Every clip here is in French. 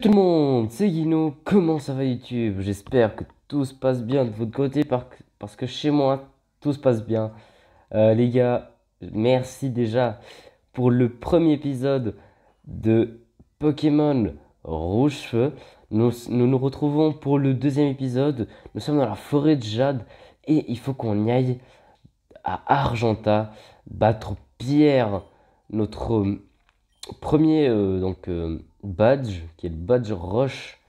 Tout le monde, c'est Guino, comment ça va YouTube? J'espère que tout se passe bien de votre côté parce que chez moi, tout se passe bien. Les gars, merci déjà pour le premier épisode de Pokémon Rouge-Feu. Nous retrouvons pour le deuxième épisode. Nous sommes dans la forêt de Jade et il faut qu'on y aille à Argenta battre Pierre, notre premier badge, qui est le badge Roche,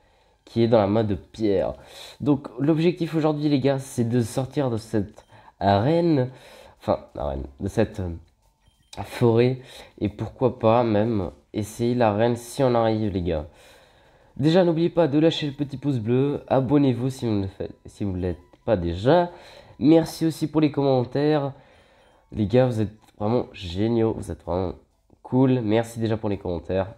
qui est dans la main de Pierre. Donc l'objectif aujourd'hui les gars, c'est de sortir de cette arène, de cette forêt, et pourquoi pas même essayer l'arène si on arrive les gars. Déjà n'oubliez pas de lâcher le petit pouce bleu, abonnez-vous si vous ne le faites, si vous ne l'êtes pas déjà. Merci aussi pour les commentaires. Les gars, vous êtes vraiment géniaux, vous êtes vraiment cool. Merci déjà pour les commentaires.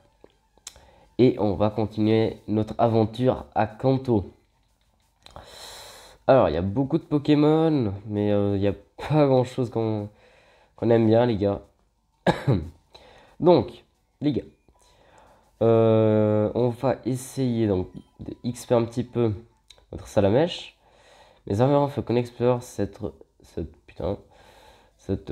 Et on va continuer notre aventure à Kanto. Alors, il y a beaucoup de Pokémon, mais il n'y a pas grand-chose qu'on aime bien, les gars. Donc, les gars, on va essayer donc de XP un petit peu notre Salamèche. Mais avant, il faut qu'on explore cette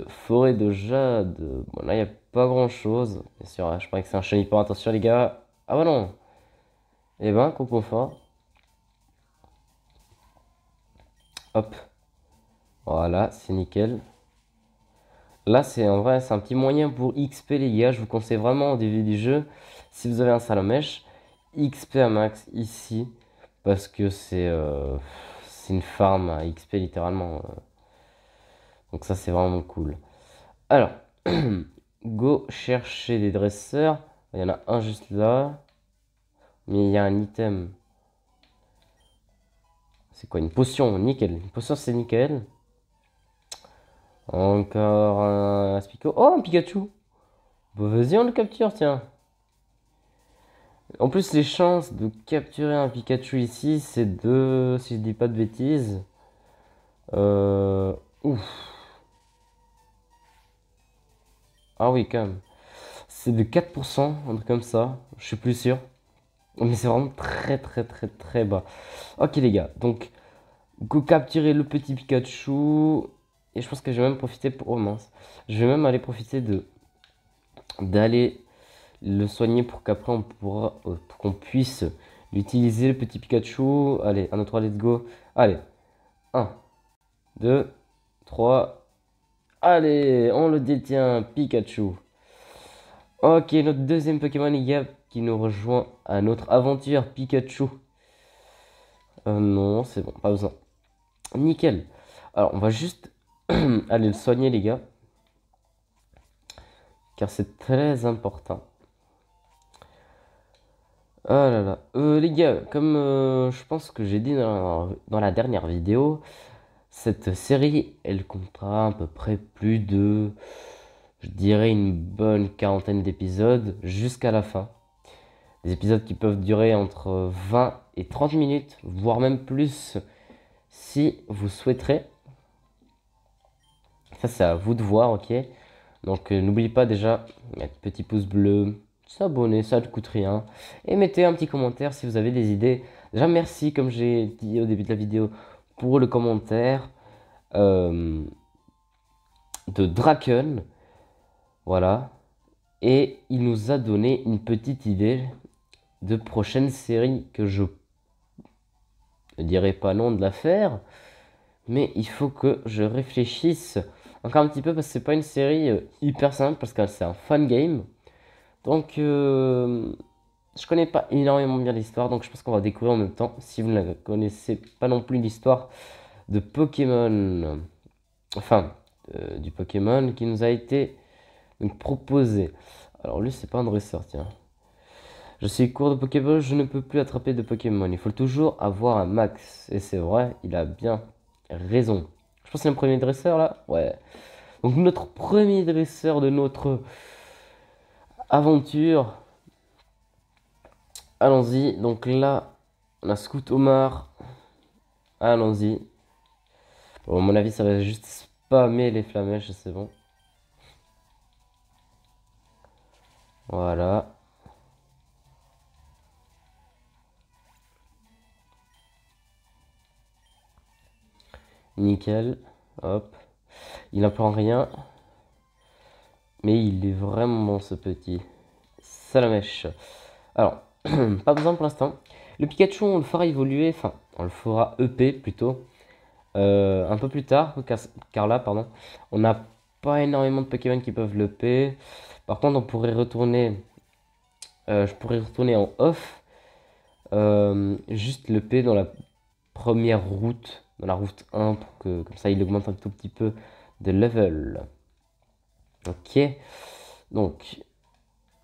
forêt de jade. Bon, là, il n'y a pas grand-chose. Bien sûr, hein, je crois que c'est un cheniport. Attention, les gars. Ah bah non. Eh ben, Cocofa. Hop. Voilà, c'est nickel. Là, c'est en vrai, c'est un petit moyen pour XP, les gars. Je vous conseille vraiment au début du jeu, si vous avez un Salamèche, XP à max ici. Parce que c'est une farm à XP littéralement. Donc ça, c'est vraiment cool. Alors, go chercher des dresseurs. Il y en a un juste là. Mais il y a un item. C'est quoi? Une potion, nickel. Une potion, c'est nickel. Encore un Spico. Oh, un Pikachu. Bah, vas-y, on le capture, tiens. En plus, les chances de capturer un Pikachu ici, c'est de... Si je dis pas de bêtises. Euh... Ouf. Ah oui, quand même. C'est de 4%, un truc comme ça. Je suis plus sûr. Mais c'est vraiment très très très très bas. Ok les gars, donc go capturer le petit Pikachu. Et je pense que je vais même profiter pour... Oh mince. Je vais même aller profiter d'aller le soigner pour qu'après pour qu'on puisse l'utiliser le petit Pikachu. Allez, 1, 2, 3, let's go. Allez, 1, 2, 3. Allez, on le détient, Pikachu. Ok, notre deuxième Pokémon, les gars, qui nous rejoint à notre aventure, Pikachu. Non, c'est bon, pas besoin. Nickel. Alors, on va juste aller le soigner, les gars. Car c'est très important. Ah là là. Les gars, comme je pense que j'ai dit dans la dernière vidéo, cette série, elle comptera à peu près plus de, je dirais, une bonne quarantaine d'épisodes jusqu'à la fin. Des épisodes qui peuvent durer entre 20 et 30 minutes, voire même plus, si vous souhaiterez. Ça, c'est à vous de voir, ok? Donc, n'oubliez pas déjà, mettre petit pouce bleu, s'abonner, ça ne coûte rien. Et mettez un petit commentaire si vous avez des idées. Déjà, merci, comme j'ai dit au début de la vidéo, pour le commentaire euh, de Draken. Voilà. Et il nous a donné une petite idée de prochaine série que je ne dirais pas non de la faire. Mais il faut que je réfléchisse encore un petit peu parce que c'est pas une série hyper simple parce que c'est un fan game. Donc je connais pas énormément bien l'histoire, donc je pense qu'on va découvrir en même temps si vous ne connaissez pas non plus l'histoire de Pokémon. Enfin, du Pokémon qui nous a été donc, proposé. Alors lui c'est pas un dresseur, tiens. Je suis court de Pokéball, je ne peux plus attraper de Pokémon. Il faut toujours avoir un max. Et c'est vrai, il a bien raison. Je pense que c'est le premier dresseur là. Ouais. Donc notre premier dresseur de notre aventure. Allons-y. Donc là, on a Scout Omar. Allons-y. Bon, à mon avis, ça va juste spammer les flamèches, c'est bon. Voilà. Nickel. Hop. Il n'apprend rien. Mais il est vraiment bon ce petit. Salamèche. Alors, pas besoin pour l'instant. Le Pikachu, on le fera évoluer. Enfin, on le fera EP plutôt. Un peu plus tard. Car là, pardon. On n'a pas énormément de Pokémon qui peuvent le EP. Par contre, on pourrait retourner. Je pourrais retourner en off. Juste le P dans la première route, dans la route 1, pour que comme ça il augmente un tout petit peu de level. Ok, donc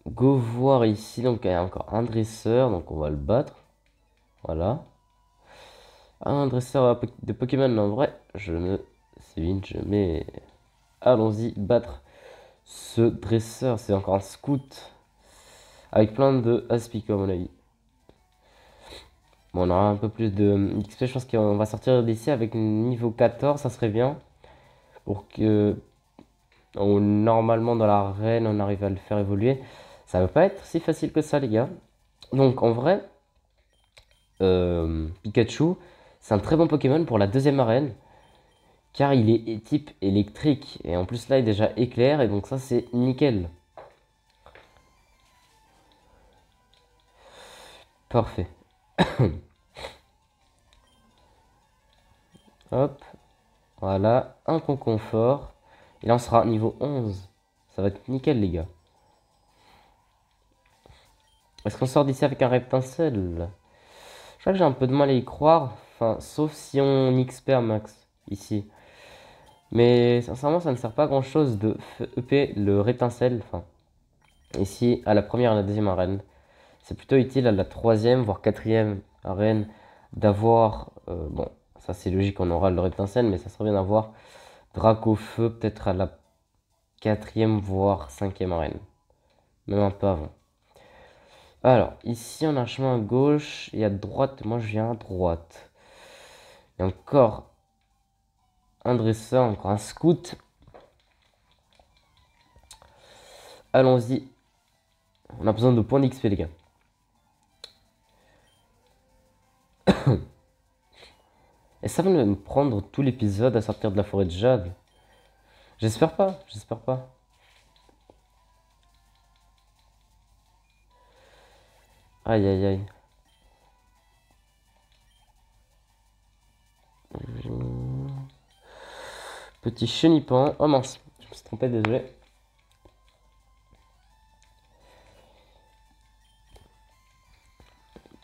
go voir ici. Donc il y a encore un dresseur, donc on va le battre. Voilà, un dresseur de Pokémon. En vrai, c'est vite, je mets. Allons-y, battre ce dresseur. C'est encore un scout avec plein de Aspico à mon avis. Bon, on aura un peu plus de XP. Je pense qu'on va sortir d'ici avec niveau 14, ça serait bien. Pour que normalement dans l'arène, on arrive à le faire évoluer. Ça va pas être si facile que ça, les gars. Donc en vrai, Pikachu, c'est un très bon Pokémon pour la deuxième arène. Car il est type électrique. Et en plus là, il est déjà éclair. Et donc ça, c'est nickel. Parfait. Hop. Voilà. Un conconfort. Et là, on sera niveau 11. Ça va être nickel, les gars. Est-ce qu'on sort d'ici avec un reptincelle? Je crois que j'ai un peu de mal à y croire. Enfin, sauf si on XP à max ici. Mais sincèrement, ça ne sert pas à grand chose de EP le rétincelle. Enfin, ici, à la première et à la deuxième arène. C'est plutôt utile à la troisième, voire quatrième arène d'avoir. Bon, ça c'est logique, on aura le rétincelle, mais ça serait bien d'avoir Dracofeu peut-être à la quatrième, voire cinquième arène. Même un peu avant. Alors, ici on a un chemin à gauche et à droite. Moi je viens à droite. Et encore un dresseur, encore un scout. Allons-y. On a besoin de points d'XP, les gars. Et ça va me prendre tout l'épisode à sortir de la forêt de Jade. J'espère pas, j'espère pas. Aïe aïe aïe. Petit chenipan. Oh mince, je me suis trompé, désolé.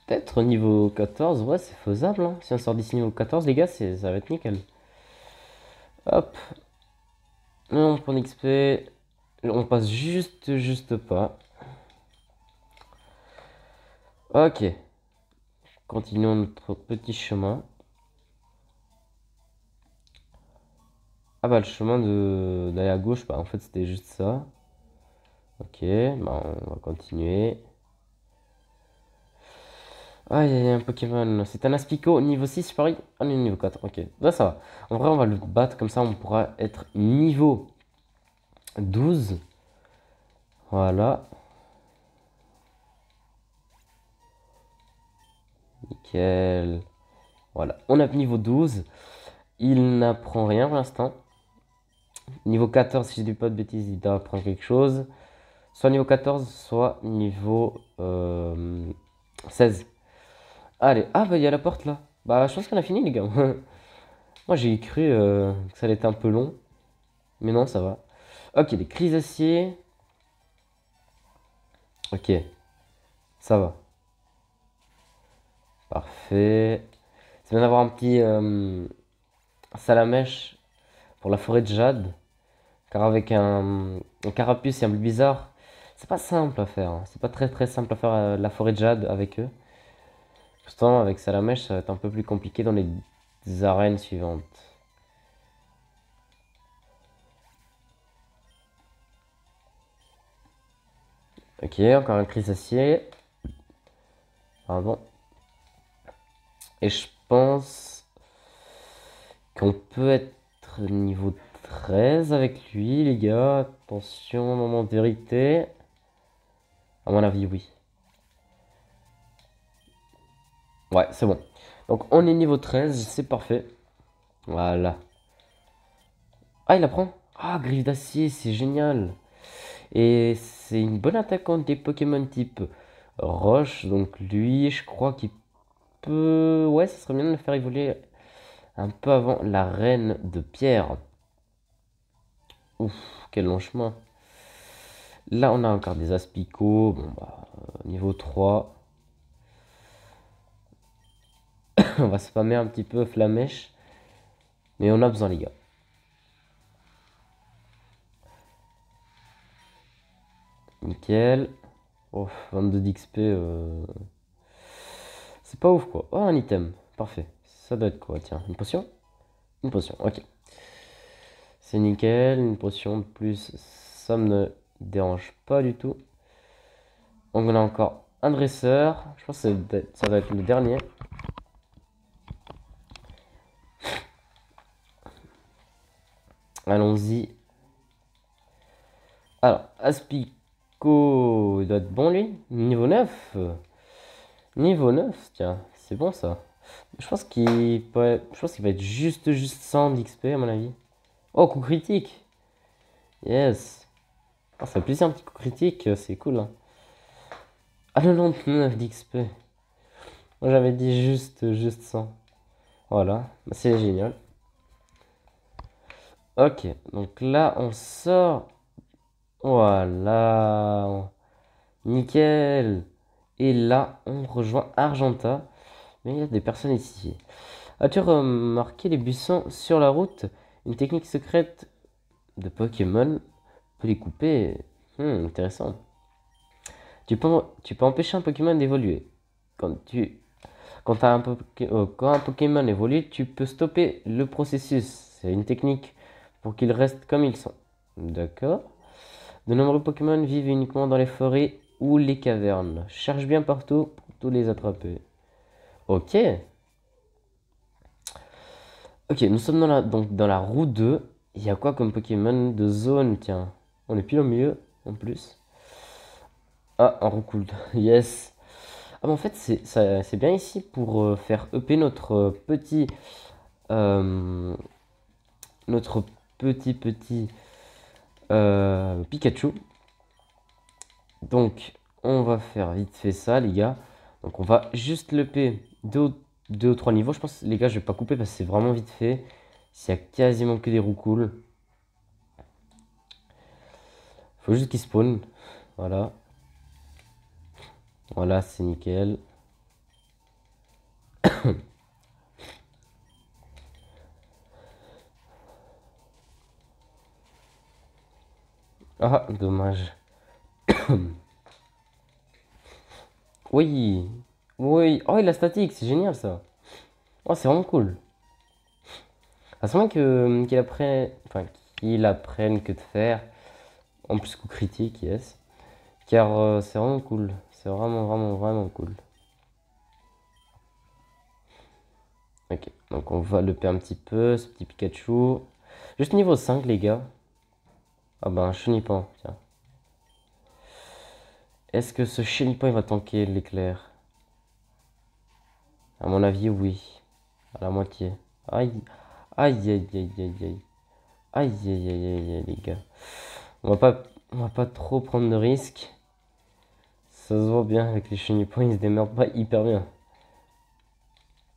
Peut-être niveau 14, ouais, c'est faisable. Hein. Si on sort d'ici niveau 14, les gars, ça va être nickel. Hop. Non, pour l'XP, on passe juste pas. Ok. Continuons notre petit chemin. Ah bah le chemin d'aller à gauche, bah en fait c'était juste ça. Ok, bah on va continuer. Ah, il y a un Pokémon. C'est un Aspico niveau 6, je parie. Ah, non, niveau 4. Ok, là ça va. En vrai, on va le battre comme ça, on pourra être niveau 12. Voilà. Nickel. Voilà, on a niveau 12. Il n'apprend rien pour l'instant. Niveau 14, si je dis pas de bêtises, il doit apprendre quelque chose. Soit niveau 14, soit niveau 16. Allez, ah bah il y a la porte là. Bah je pense qu'on a fini les gars. Moi j'ai cru que ça allait être un peu long. Mais non, ça va. Ok, des crisaciers. Ok, ça va. Parfait. C'est bien d'avoir un petit salamèche pour la forêt de Jade. Car avec un carapuce et un bizarre, c'est pas simple à faire. Hein. C'est pas très simple à faire la forêt de Jade avec eux. Pourtant, avec salamèche, ça va être un peu plus compliqué dans les arènes suivantes. Ok, encore un crisacier. Pardon. Et je pense qu'on peut être niveau 13 avec lui, les gars. Attention, moment de vérité. À mon avis, oui. Ouais, c'est bon. Donc, on est niveau 13, c'est parfait. Voilà. Ah, il la prend. Ah, griffe d'acier, c'est génial. Et c'est une bonne attaque contre des Pokémon type roche. Donc lui, je crois qu'il peut... Ouais, ça serait bien de le faire évoluer un peu avant la reine de pierre. Ouf, quel long chemin. Là, on a encore des aspicots. Bon, bah, niveau 3. On va spammer un petit peu Flamèche. Mais on a besoin, les gars. Nickel. Oh, 22 d'XP. C'est pas ouf, quoi. Oh, un item. Parfait. Ça doit être quoi? Tiens, une potion? Une potion, ok. C'est nickel. Une potion de plus. Ça me dérange pas du tout. Donc, on a encore un dresseur. Je pense que ça doit être le dernier. Allons-y. Alors, Aspico, il doit être bon lui. Niveau 9. Niveau 9, tiens, c'est bon ça. Je pense qu'il va être juste 100 d'XP à mon avis. Oh, coup critique. Yes. Ah, ça fait plaisir un petit coup critique, c'est cool. Hein. Ah, 99 d'XP. Moi j'avais dit juste 100. Voilà, bah, c'est génial. Ok, donc là on sort. Voilà. Nickel. Et là, on rejoint Argenta. Mais il y a des personnes ici. As-tu remarqué les buissons sur la route? Une technique secrète de Pokémon peut les couper. Intéressant. Tu peux empêcher un Pokémon d'évoluer. Quand un Pokémon évolue, tu peux stopper le processus. C'est une technique pour qu'ils restent comme ils sont. D'accord. De nombreux Pokémon vivent uniquement dans les forêts ou les cavernes. Cherche bien partout pour tous les attraper. Ok. Ok, nous sommes donc dans la roue 2. Il y a quoi comme Pokémon de zone? Tiens, on est pile au milieu en plus. Ah, un Roucoult. Yes. Ah, mais en fait, c'est bien ici pour faire EP euh, notre petit Pikachu. Donc, on va faire vite fait ça, les gars. Donc, on va juste le P 2 ou 3 niveaux. Je pense, les gars, je vais pas couper parce que c'est vraiment vite fait. S'il y a quasiment que des roucouls. Faut juste qu'ils spawn. Voilà. Voilà, c'est nickel. Ah, dommage. Oui. Oui. Oh, il a statique, c'est génial ça. Oh, c'est vraiment cool. À ce moment qu'il apprenne que de faire. En plus, coup critique, yes. Car c'est vraiment cool. C'est vraiment cool. Ok, donc on va le perdre un petit peu, ce petit Pikachu. Juste niveau 5, les gars. Ah ben, un Chenipan, tiens. Est-ce que ce Chenipan, il va tanker l'éclair? À mon avis, oui. À la moitié. Aïe. Aïe, aïe, aïe, aïe, aïe. Aïe, aïe, aïe, aïe, aïe, les gars. On va pas trop prendre de risques. Ça se voit bien avec les Chenipan, ils se démerdent pas hyper bien.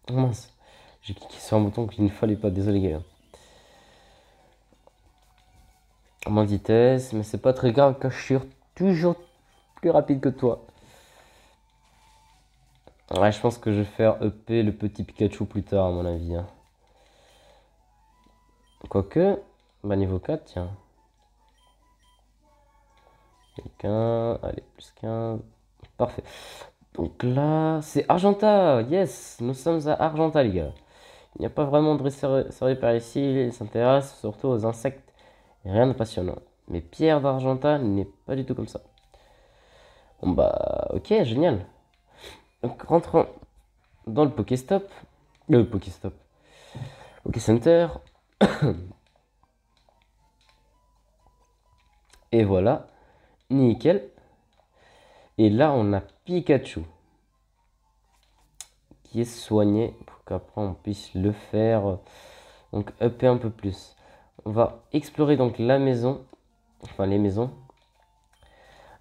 Oh mince. J'ai cliqué sur un bouton qu'il ne fallait pas, désolé, gars. À moins de vitesse, mais c'est pas très grave car je suis toujours plus rapide que toi. Ouais, je pense que je vais faire EP le petit Pikachu plus tard, à mon avis. Hein. Quoique, bah niveau 4, tiens. Quelqu'un, allez, plus 15. Parfait. Donc là, c'est Argenta. Yes, nous sommes à Argenta, les gars. Il n'y a pas vraiment de dresseur par ici. Il s'intéresse surtout aux insectes. Rien de passionnant. Mais Pierre d'Argenta n'est pas du tout comme ça. Bon bah, ok, génial. Donc rentrons dans le Pokéstop. Le Pokéstop. Poké Center. Et voilà. Nickel. Et là, on a Pikachu qui est soigné pour qu'après on puisse le faire Donc upper un peu plus. On va explorer donc la maison. Enfin les maisons.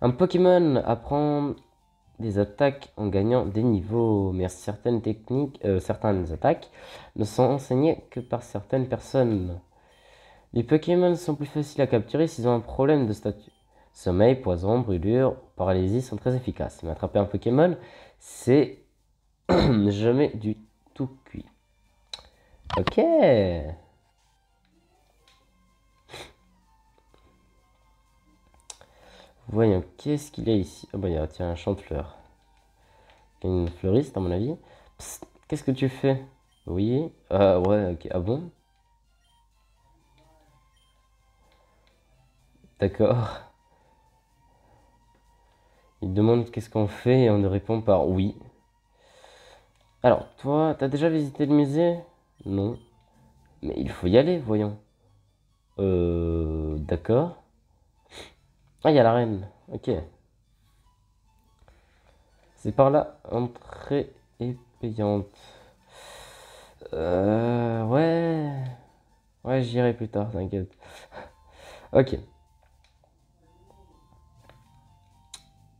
Un Pokémon apprend des attaques en gagnant des niveaux. Mais certaines techniques, certaines attaques ne sont enseignées que par certaines personnes. Les Pokémon sont plus faciles à capturer s'ils ont un problème de statut. Sommeil, poison, brûlure, paralysie sont très efficaces. Mais attraper un Pokémon, c'est jamais du tout cuit. Ok. Voyons, qu'est-ce qu'il y a ici? Ah bah, il y a tiens, un champ de fleurs. Une fleuriste, à mon avis. Psst, qu'est-ce que tu fais? Oui. Ouais, ok. Ah bon? D'accord. Il demande qu'est-ce qu'on fait et on ne répond par oui. Alors, toi, t'as déjà visité le musée? Non. Mais il faut y aller, voyons. D'accord. Ah, il y a la reine. Ok. C'est par là. Entrée est payante. Ouais. Ouais, j'irai plus tard, t'inquiète. Ok.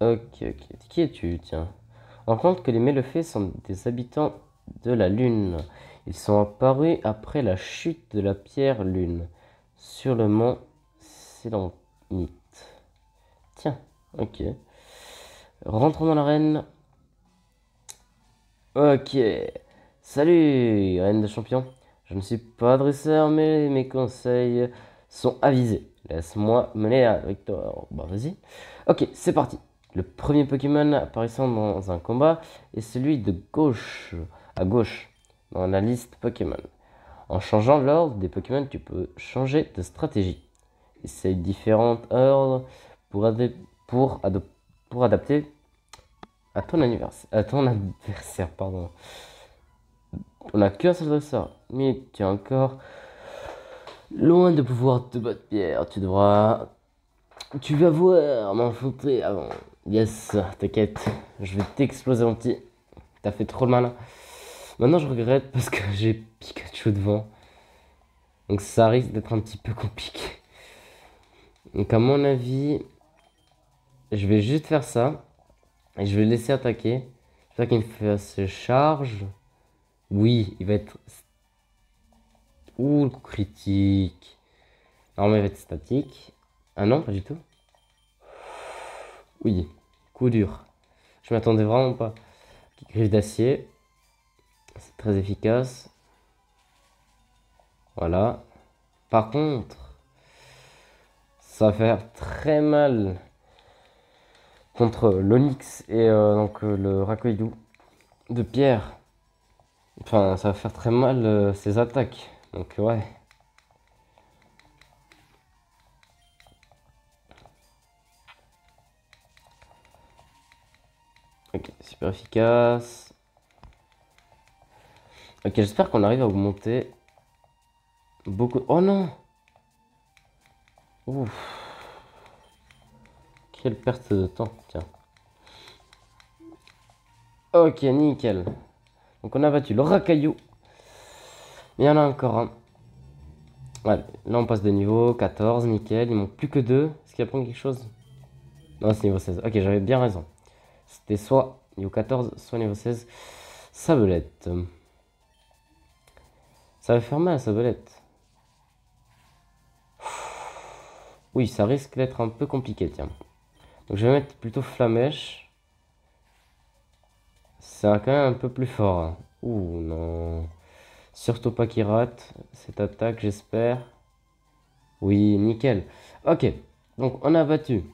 Ok. Qui es-tu, tiens? On compte que les Mélefaits sont des habitants de la Lune. Ils sont apparus après la chute de la pierre Lune sur le mont Sélenite. Tiens, ok. Rentrons dans l'arène. Ok. Salut, reine de champion. Je ne suis pas dresseur, mais mes conseils sont avisés. Laisse-moi mener la victoire. Bah, vas-y. Ok, c'est parti. Le premier Pokémon apparaissant dans un combat est celui de gauche, à gauche, dans la liste Pokémon. En changeant l'ordre des Pokémon, tu peux changer de stratégie. Essaye différentes ordres pour, pour adapter à ton adversaire, pardon. On n'a qu'un seul dresseur, mais tu es encore loin de pouvoir te battre, Pierre. Tu vas voir m'enfanter avant. Yes, t'inquiète, je vais t'exploser mon petit. T'as fait trop de mal. Maintenant, je regrette parce que j'ai Pikachu devant. Donc, ça risque d'être un petit peu compliqué. Donc, à mon avis, je vais juste faire ça. Et je vais le laisser attaquer. J'espère qu'il me fasse charge. Oui, il va être. Ouh, le coup critique. Normalement, il va être statique. Ah non, pas du tout. Oui, coup dur. Je m'attendais vraiment pas. Griffe d'acier. C'est très efficace. Voilà. Par contre, ça va faire très mal contre l'Onyx et donc le Rakoidu de pierre. Enfin, ça va faire très mal ses attaques. Donc ouais. Ok, super efficace. Ok, j'espère qu'on arrive à augmenter beaucoup. Oh non! Ouf. Quelle perte de temps, tiens. Ok, nickel. Donc on a battu le Racaillou. Il y en a encore un. Ouais, là on passe de niveau 14, nickel. Il manque plus que 2. Est-ce qu'il apprend quelque chose? Non, c'est niveau 16. Ok, j'avais bien raison. C'était soit niveau 14, soit niveau 16. Sabelette. Ça va faire mal, Sabelette. Oui, ça risque d'être un peu compliqué, tiens. Donc je vais mettre plutôt Flamèche. C'est quand même un peu plus fort, hein. Ouh, non. Surtout pas qu'il rate cette attaque, j'espère. Oui, nickel. Ok, donc on a battu.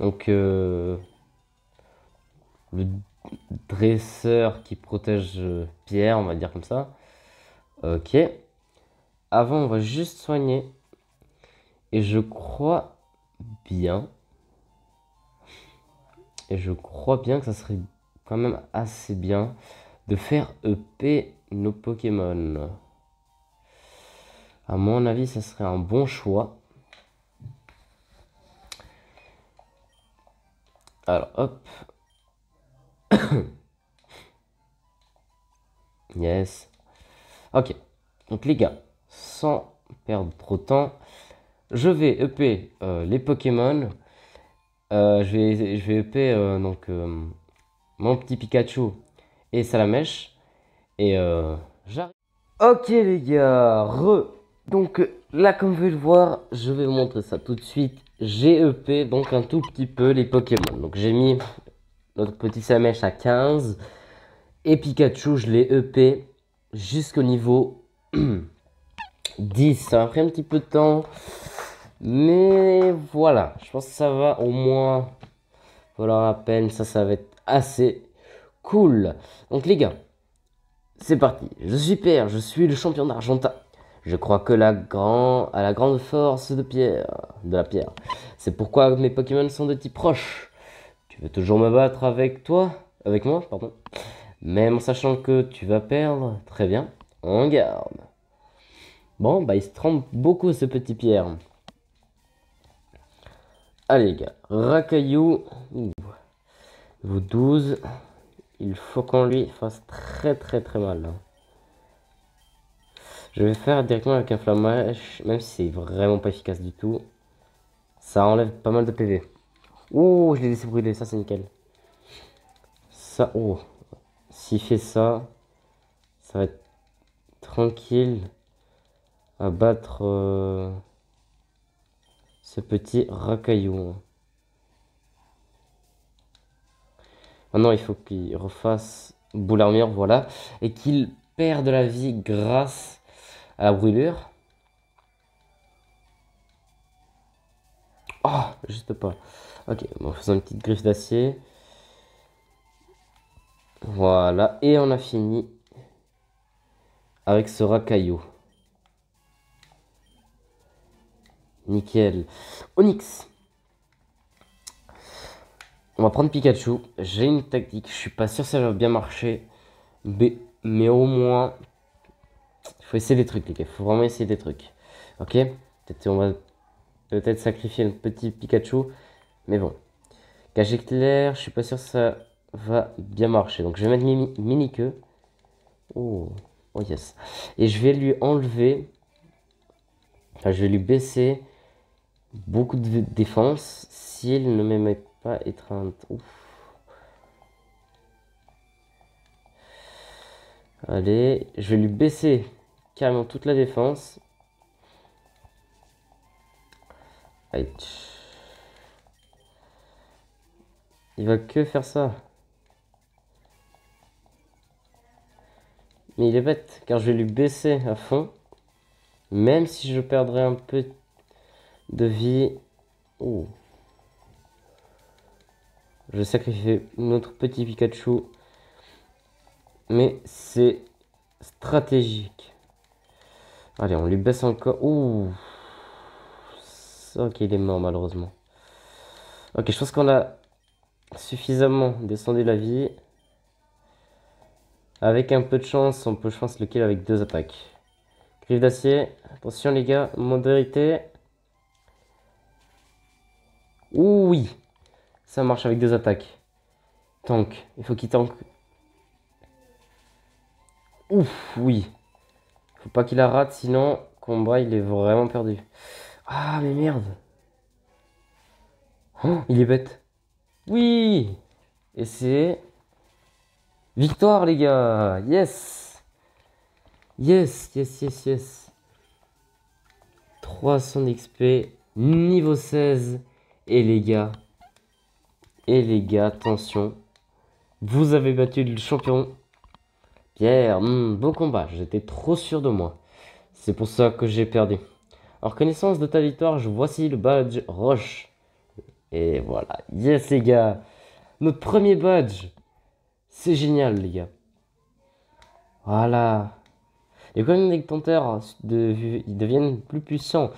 Donc le dresseur qui protège Pierre, on va dire comme ça. Ok. Avant, on va juste soigner. Et je crois bien. Et je crois bien que ça serait quand même assez bien de faire EP nos Pokémon. À mon avis, ça serait un bon choix. Alors, hop. Yes. Ok. Donc les gars, sans perdre trop de temps, je vais EP les Pokémon. Je vais EP mon petit Pikachu et Salamèche. Et j'arrive. Ok les gars, Donc là comme vous pouvez le voir, je vais vous montrer ça tout de suite. J'ai EP donc un tout petit peu les Pokémon. Donc j'ai mis notre petit Salamèche à 15. Et Pikachu, je l'ai EP jusqu'au niveau 10. Ça m'a pris un petit peu de temps. Mais voilà, je pense que ça va au moins valoir la peine. Ça va être assez cool. Donc les gars, c'est parti. Je suis Père, je suis le champion d'Argenta. Je crois que à la grande force de la pierre. C'est pourquoi mes Pokémon sont de type roche. Tu veux toujours me battre avec moi, pardon. Même en sachant que tu vas perdre, très bien, on garde. Bon, bah il se trompe beaucoup ce petit Pierre. Allez les gars, Rakaillou, vous 12, il faut qu'on lui fasse très très très mal. Je vais faire directement avec un flammage, même si c'est vraiment pas efficace du tout. Ça enlève pas mal de PV. Oh, je l'ai laissé brûler, ça c'est nickel. Ça, oh, s'il fait ça, ça va être tranquille à battre ce petit Rakaillou. Maintenant, il faut qu'il refasse boule armure, voilà. Et qu'il perde de la vie grâce à la brûlure. Oh, juste pas. Ok, bon, faisons une petite griffe d'acier. Voilà, et on a fini avec ce racaillou. Nickel. Onyx. On va prendre Pikachu. J'ai une tactique. Je suis pas sûr que ça va bien marcher. Mais au moins, il faut essayer des trucs, les gars. Il faut vraiment essayer des trucs. Ok? Peut-être on va peut-être sacrifier le petit Pikachu. Mais bon. Cage éclair, je suis pas sûr que ça va bien marcher. Donc je vais mettre mini-queue. Oh. Oh yes. Et je vais lui enlever. Enfin, je vais lui baisser beaucoup de défense s'il ne me met pas étreinte. Ouf. Allez, je vais lui baisser carrément toute la défense. Allez. Il va que faire ça. Mais il est bête, car je vais lui baisser à fond. Même si je perdrais un peu de vie. Oh. Je vais sacrifier notre petit Pikachu. Mais c'est stratégique. Allez, on lui baisse encore. Ouh. Ok, il est mort malheureusement. Ok, je pense qu'on a suffisamment descendu la vie. Avec un peu de chance, on peut, je pense, le kill avec 2 attaques. Griffe d'acier. Attention les gars, modérité. Ouh, oui. Ça marche avec 2 attaques. Tank. Il faut qu'il tank. Ouf, oui. Faut pas qu'il la rate, sinon, combat, il est vraiment perdu. Ah, mais merde. Oh, il est bête. Oui. Et c'est... Victoire, les gars. Yes. Yes, yes, yes, yes. 300 d'XP. Niveau 16. Et les gars, attention. Vous avez battu le champion. Pierre, beau combat. J'étais trop sûr de moi. C'est pour ça que j'ai perdu. En reconnaissance de ta victoire, voici le badge Roche. Et voilà. Yes, les gars. Notre premier badge. C'est génial, les gars. Voilà. Les connecteurs ils deviennent plus puissants.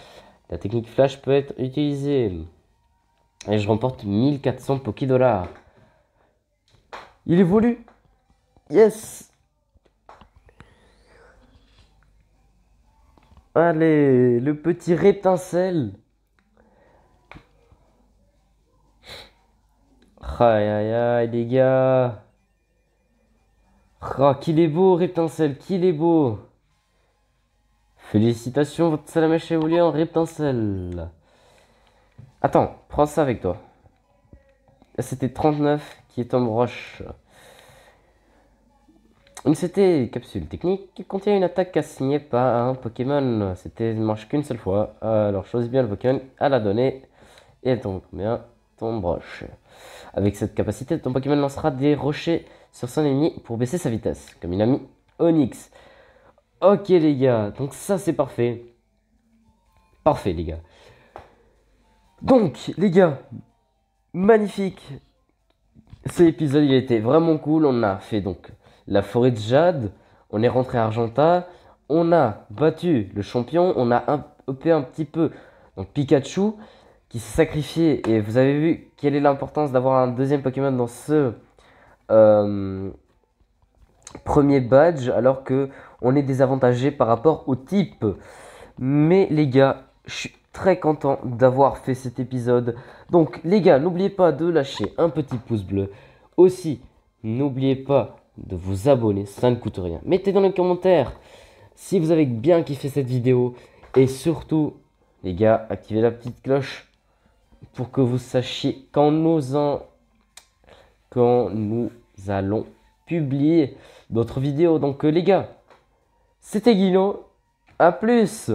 La technique flash peut être utilisée. Et je remporte 1400 Pokédollars. Il évolue. Yes. Allez, le petit rétincelle. Aïe aïe aïe les gars. Ah, qu'il est beau rétincelle, qu'il est beau. Félicitations, votre salamèche a évolué en Reptincelle. Attends, prends ça avec toi. C'était 39 qui est en roche. Une CT capsule technique qui contient une attaque assignée par un Pokémon. C'était ne marche qu'une seule fois. Alors choisis bien le Pokémon à la donnée. Et elle tombe combien? Tombe roche. Avec cette capacité, ton Pokémon lancera des rochers sur son ennemi pour baisser sa vitesse. Comme il a mis Onyx. Ok les gars, donc ça c'est parfait. Parfait les gars. Donc les gars, magnifique. Cet épisode il était vraiment cool. On a fait donc la forêt de Jade. On est rentré à Argenta. On a battu le champion. On a upé un petit peu donc Pikachu qui s'est sacrifié. Et vous avez vu quelle est l'importance d'avoir un deuxième Pokémon dans ce premier badge. Alors que on est désavantagé par rapport au type. Mais les gars, je suis très content d'avoir fait cet épisode. Donc les gars, n'oubliez pas de lâcher un petit pouce bleu. Aussi, n'oubliez pas de vous abonner, ça ne coûte rien. Mettez dans les commentaires si vous avez bien kiffé cette vidéo. Et surtout, les gars, activez la petite cloche pour que vous sachiez quand nous allons publier d'autres vidéos. Donc les gars, c'était Guino, à plus!